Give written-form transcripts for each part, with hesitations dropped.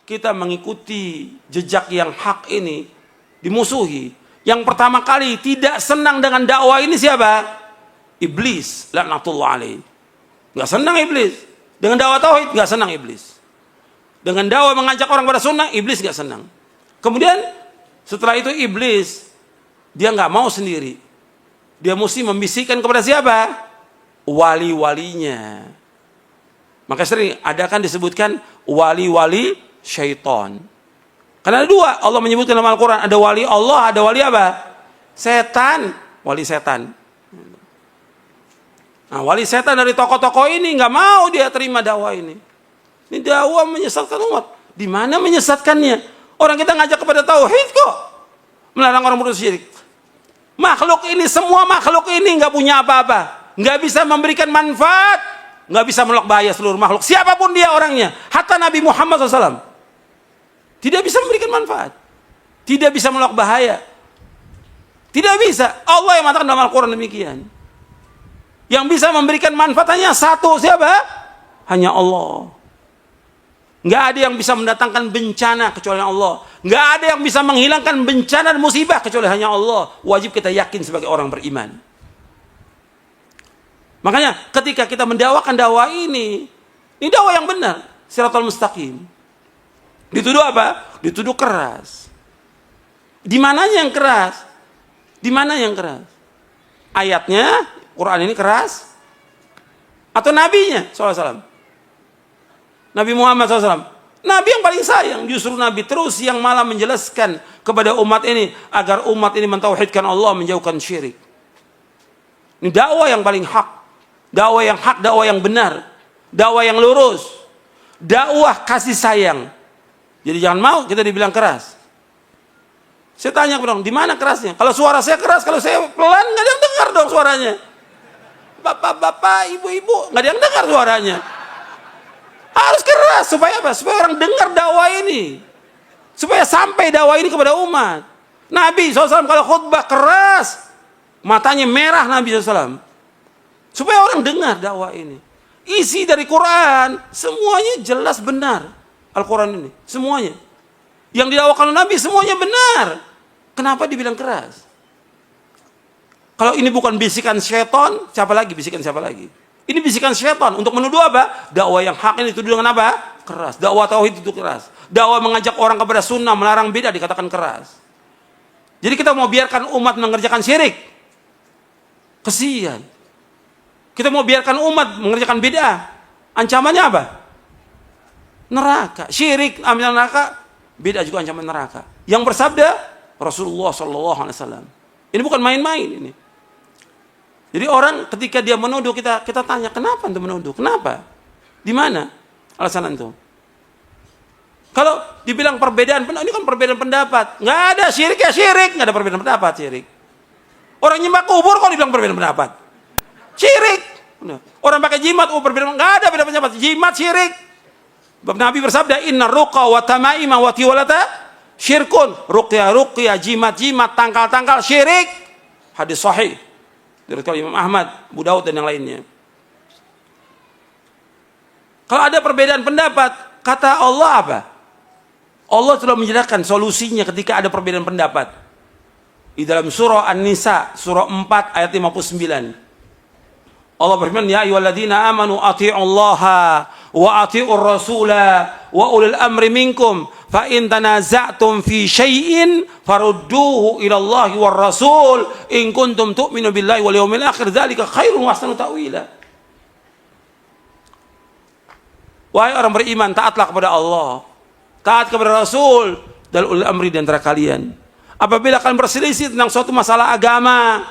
kita mengikuti jejak yang hak ini dimusuhi, yang pertama kali tidak senang dengan dakwah ini siapa? Iblis, laknatullah alaih. Nggak senang iblis dengan dakwah tauhid, nggak senang iblis. Dengan dakwah mengajak orang pada sunnah, iblis nggak senang. Kemudian setelah itu iblis dia nggak mau sendiri, dia mesti membisikkan kepada siapa? Wali-walinya. Maka sering ada kan disebutkan wali-wali syaitan. Karena ada dua, Allah menyebutkan dalam Al-Quran, ada wali Allah, ada wali apa? Setan, wali setan. Nah, wali setan dari tokoh-tokoh ini nggak mau dia terima dakwah ini. Ini dakwah menyesatkan umat. Di mana menyesatkannya? Orang kita ngajak kepada tauhid kok, melarang orang berbuat syirik. Makhluk ini, semua makhluk ini nggak punya apa-apa, nggak bisa memberikan manfaat, nggak bisa menolak bahaya seluruh makhluk. Siapapun dia orangnya, hatta Nabi Muhammad SAW tidak bisa memberikan manfaat, tidak bisa menolak bahaya, tidak bisa. Allah yang mengatakan dalam Al-Quran demikian. Yang bisa memberikan manfaat hanya satu, siapa? Hanya Allah. Nggak ada yang bisa mendatangkan bencana kecuali Allah. Nggak ada yang bisa menghilangkan bencana dan musibah kecuali hanya Allah. Wajib kita yakin sebagai orang beriman. Makanya ketika kita mendakwakan dakwah ini dakwah yang benar, Shiratal Mustaqim. Dituduh apa? Dituduh keras. Di mananya yang keras? Di mana yang keras? Ayatnya, Quran ini keras? Atau nabinya SAW? Nabi Muhammad SAW, Nabi yang paling sayang, justru Nabi terus yang malah menjelaskan kepada umat ini agar umat ini mentauhidkan Allah, menjauhkan syirik. Ini dakwah yang paling hak, dakwah yang hak, dakwah yang benar, dakwah yang lurus, dakwah kasih sayang. Jadi jangan mau kita dibilang keras. Saya tanya kepada orang, di mana kerasnya? Kalau suara saya keras, kalau saya pelan, nggak ada yang dengar dong suaranya. Bapak-bapak, ibu-ibu, nggak ada yang dengar suaranya. Harus keras supaya apa? Supaya orang dengar dakwah ini, supaya sampai dakwah ini kepada umat. Nabi SAW kalau khutbah keras, matanya merah Nabi SAW, supaya orang dengar dakwah ini. Isi dari Quran semuanya jelas benar. Al-Quran ini semuanya yang didakwakan Nabi semuanya benar. Kenapa dibilang keras? Kalau ini bukan bisikan syaitan, siapa lagi bisikan siapa lagi? Ini bisikan syaitan untuk menuduh apa? Dakwah yang hak ini dituduh dengan apa? Keras. Dakwah tauhid itu keras. Dakwah mengajak orang kepada sunnah, melarang bid'ah dikatakan keras. Jadi kita mau biarkan umat mengerjakan syirik? Kesian. Kita mau biarkan umat mengerjakan bid'ah? Ancamannya apa? Neraka. Syirik, ambil neraka. Bid'ah juga ancaman neraka. Yang bersabda Rasulullah SAW. Ini bukan main-main ini. Jadi orang ketika dia menuduh kita tanya, kenapa anda menuduh? Kenapa? Di mana alasan itu? Kalau dibilang perbedaan, ini kan perbedaan pendapat. Nggak ada syirik ya syirik, nggak ada perbedaan pendapat syirik. Orang nyembah kubur kok dibilang perbedaan pendapat? Syirik. Orang pakai jimat, perbedaan, nggak ada beda pendapat. Jimat syirik. Nabi bersabda, Inna ruqa wa tamaima wa tiwalata syirkun. Ruqya, jimat, tangkal syirik. Hadis sahih dari Imam Ahmad, Abu Daud dan yang lainnya. Kalau ada perbedaan pendapat, kata Allah apa? Allah telah menjelaskan solusinya ketika ada perbedaan pendapat. Di dalam surah An-Nisa, surah 4 ayat 59. Allah berfirman, Ya ayyuhalladzina amanu athi'ullaha wa athi'ur rasula wa ulil amri minkum fa in tanaza'tum fi syai'in farudduhu ila Allahi war rasul in kuntum tu'minu billahi wal yawmil akhir dzalika khairun wa ahsanu ta'wila. Wahai orang beriman, taatlah kepada Allah, taat kepada Rasul dan ulil amri di antara kalian. Apabila kalian berselisih tentang suatu masalah agama,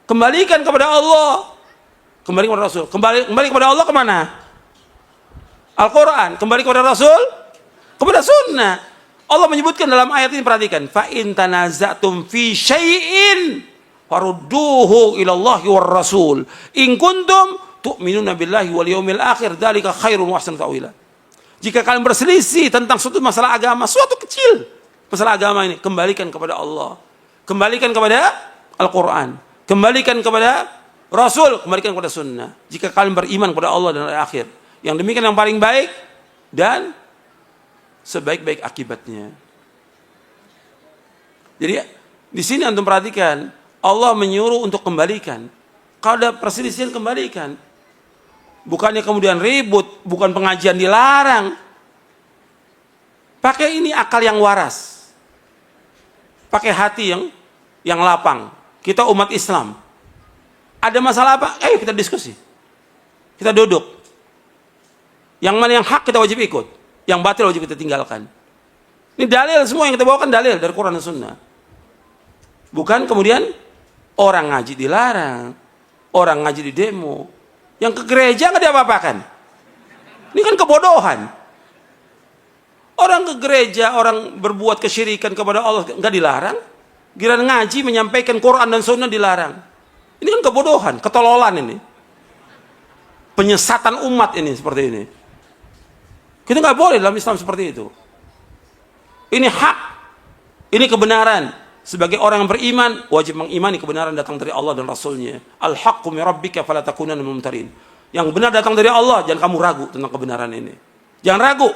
kembalikan kepada Allah, kembali kepada Rasul. Kembali kepada Allah kemana? Al-Quran. Kembali kepada Rasul, kepada sunnah. Allah menyebutkan dalam ayat ini, perhatikan, fa in tanaza'tum fi syai'in farudduhu ila Allahi war rasul in kuntum tu'minuna billahi wal yawmil akhir dzalika khairun wa ahsanu ta'wila. Jika kalian berselisih tentang suatu masalah agama, suatu kecil masalah agama ini, kembalikan kepada Allah, kembalikan kepada Al-Quran, kembalikan kepada Rasul, kembalikan kepada sunnah. Jika kalian beriman kepada Allah dan hari akhir, yang demikian yang paling baik dan sebaik-baik akibatnya. Jadi di sini antum perhatikan, Allah menyuruh untuk kembalikan. Kalau ada perselisihan, kembalikan. Bukannya kemudian ribut, bukan pengajian dilarang. Pakai ini akal yang waras. Pakai hati yang lapang. Kita umat Islam. Ada masalah apa? Ayo kita diskusi. Kita duduk. Yang mana yang hak kita wajib ikut. Yang batil wajib kita tinggalkan. Ini dalil, semua yang kita bawakan dalil dari Quran dan Sunnah. Bukan kemudian orang ngaji dilarang, orang ngaji di demo, yang ke gereja nggak diapa-apakan. Ini kan kebodohan. Orang ke gereja, orang berbuat kesyirikan kepada Allah nggak dilarang. Giliran ngaji menyampaikan Quran dan Sunnah dilarang. Ini kan kebodohan, ketololan ini. Penyesatan umat ini seperti ini. Kita nggak boleh dalam Islam seperti itu. Ini hak, ini kebenaran. Sebagai orang yang beriman, wajib mengimani kebenaran datang dari Allah dan Rasulnya. Al-haqqu min rabbika fala takunanna minal mumtarin. Yang benar datang dari Allah, jangan kamu ragu tentang kebenaran ini. Jangan ragu.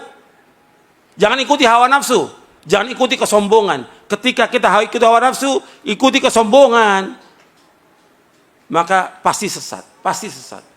Jangan ikuti hawa nafsu. Jangan ikuti kesombongan. Ketika kita ikuti hawa nafsu, ikuti kesombongan, maka pasti sesat. Pasti sesat.